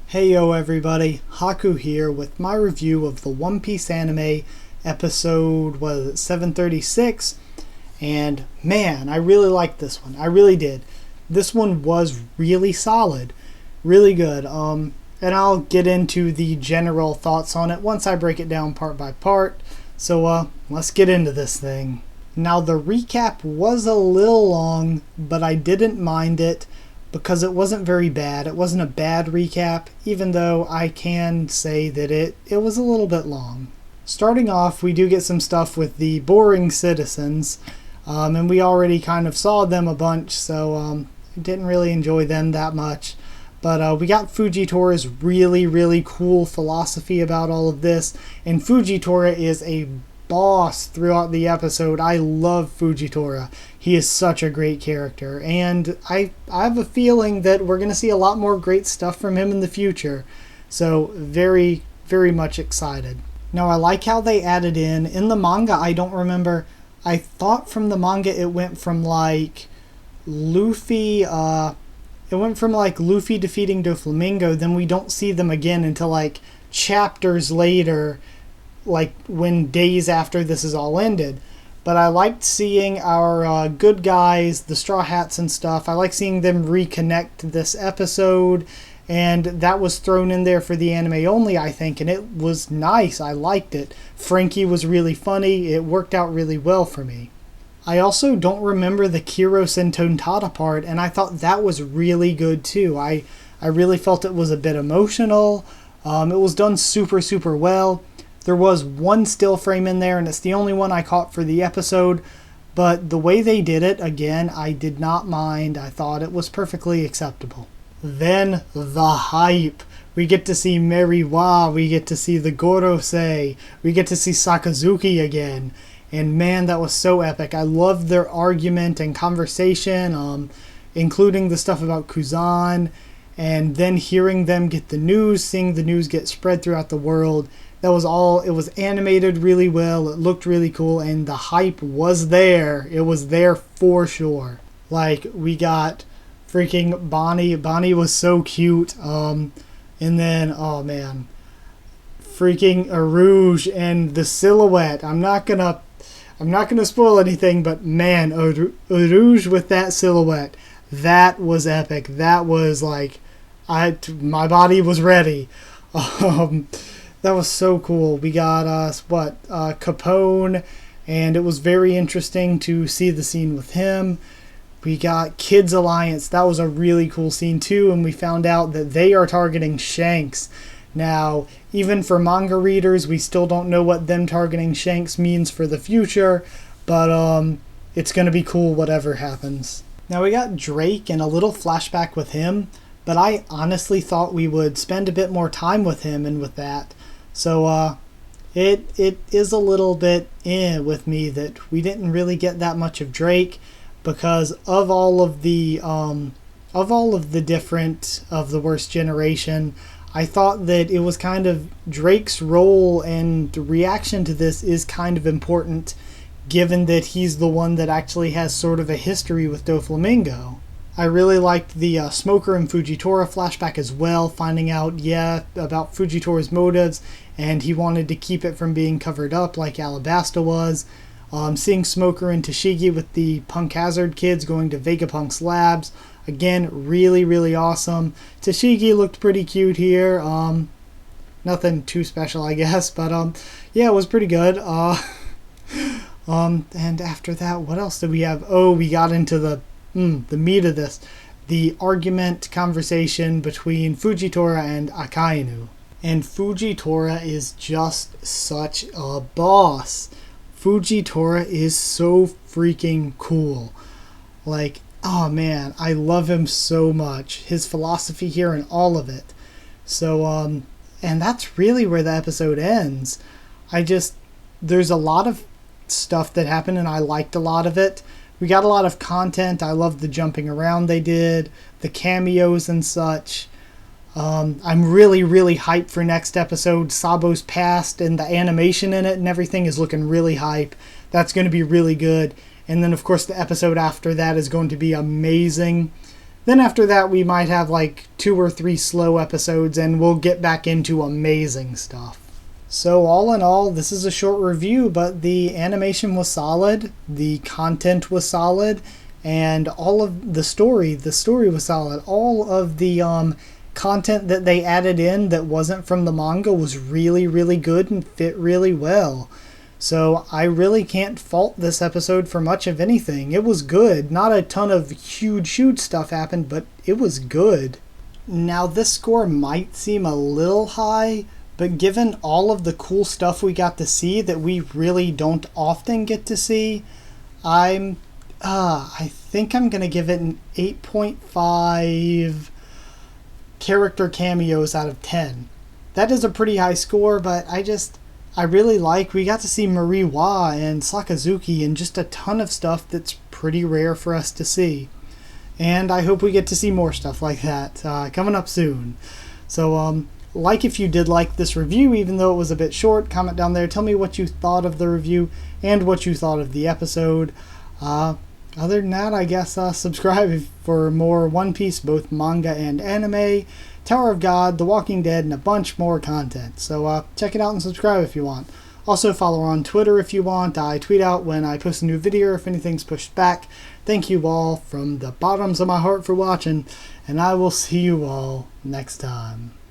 Hey yo everybody, Haku here with my review of the One Piece anime episode, 736, and man, I really liked this one. I really did. This one was really solid, really good, and I'll get into the general thoughts on it once I break it down part by part, so let's get into this thing. Now the recap was a little long, but I didn't mind it, because it wasn't very bad. It wasn't a bad recap, even though I can say that it was a little bit long. Starting off, we do get some stuff with the boring citizens, and we already kind of saw them a bunch, so didn't really enjoy them that much. But we got Fujitori's really cool philosophy about all of this, and Fujitora is a boss throughout the episode. I love Fujitora. He is such a great character, and I have a feeling that we're going to see a lot more great stuff from him in the future. So very much excited. Now I like how they added in the manga, I don't remember, I thought from the manga it went from like Luffy defeating Doflamingo, then we don't see them again until like chapters later, like when days after this is all ended. But I liked seeing our good guys, the Straw Hats and stuff. I like seeing them reconnect this episode, and that was thrown in there for the anime only, I think, and it was nice. I liked it. Frankie was really funny. It worked out really well for me. I also don't remember the Kiros and Tontada part, and I thought that was really good too. I really felt it was a bit emotional. It was done super well. There was one still frame in there, and it's the only one I caught for the episode, but the way they did it, again, I did not mind. I thought it was perfectly acceptable. Then the hype. We get to see Meriwa, we get to see the Gorosei, we get to see Sakazuki again, and man, that was so epic. I loved their argument and conversation, including the stuff about Kuzan, and then hearing them get the news, seeing the news get spread throughout the world. That was all. It was animated really well. It looked really cool, and the hype was there. It was there for sure. Like, we got freaking Bonnie. Bonnie was so cute. And then, oh man, freaking Arouge and the silhouette. I'm not gonna spoil anything, but man, Arouge with that silhouette, that was epic. That was like, my body was ready. That was so cool. We got Capone, and it was very interesting to see the scene with him. We got Kids Alliance. That was a really cool scene too, and we found out that they are targeting Shanks. Now, even for manga readers, we still don't know what them targeting Shanks means for the future, but it's going to be cool whatever happens. Now we got Drake and a little flashback with him, but I honestly thought we would spend a bit more time with him and with that. So it is a little bit with me that we didn't really get that much of Drake, because of all of the different of the worst generation. I thought that it was kind of Drake's role and reaction to this is kind of important, given that he's the one that actually has sort of a history with Doflamingo. I really liked the Smoker and Fujitora flashback as well, finding out, about Fujitora's motives, and he wanted to keep it from being covered up like Alabasta was. Seeing Smoker and Tashigi with the Punk Hazard kids going to Vegapunk's labs, again, really awesome. Tashigi looked pretty cute here. Nothing too special, I guess, but yeah, it was pretty good. And after that, what else did we have? Oh, we got into the meat of this, the argument conversation between Fujitora and Akainu. And Fujitora is just such a boss. Fujitora is so freaking cool. Like, oh man, I love him so much. His philosophy here and all of it. So, and that's really where the episode ends. There's a lot of stuff that happened, and I liked a lot of it. We got a lot of content. I loved the jumping around they did, the cameos and such. I'm really hyped for next episode. Sabo's past and the animation in it and everything is looking really hype. That's going to be really good. And then, of course, the episode after that is going to be amazing. Then after that, we might have like 2 or 3 slow episodes, and we'll get back into amazing stuff. So all in all, this is a short review, but the animation was solid, the content was solid, and all of the story was solid. All of the content that they added in that wasn't from the manga was really, really good and fit really well. So I really can't fault this episode for much of anything. It was good. Not a ton of huge stuff happened, but it was good. Now this score might seem a little high, but given all of the cool stuff we got to see that we really don't often get to see, I think I'm going to give it an 8.5 character cameos out of 10. That is a pretty high score, but I really like, we got to see Marie Wa and Sakazuki and just a ton of stuff that's pretty rare for us to see. And I hope we get to see more stuff like that coming up soon. So, like if you did like this review, even though it was a bit short, comment down there, tell me what you thought of the review and what you thought of the episode. Other than that, I guess subscribe for more One Piece, both manga and anime, Tower of God, The Walking Dead, and a bunch more content. So check it out and subscribe if you want. Also follow on Twitter if you want. I tweet out when I post a new video or if anything's pushed back. Thank you all from the bottoms of my heart for watching, and I will see you all next time.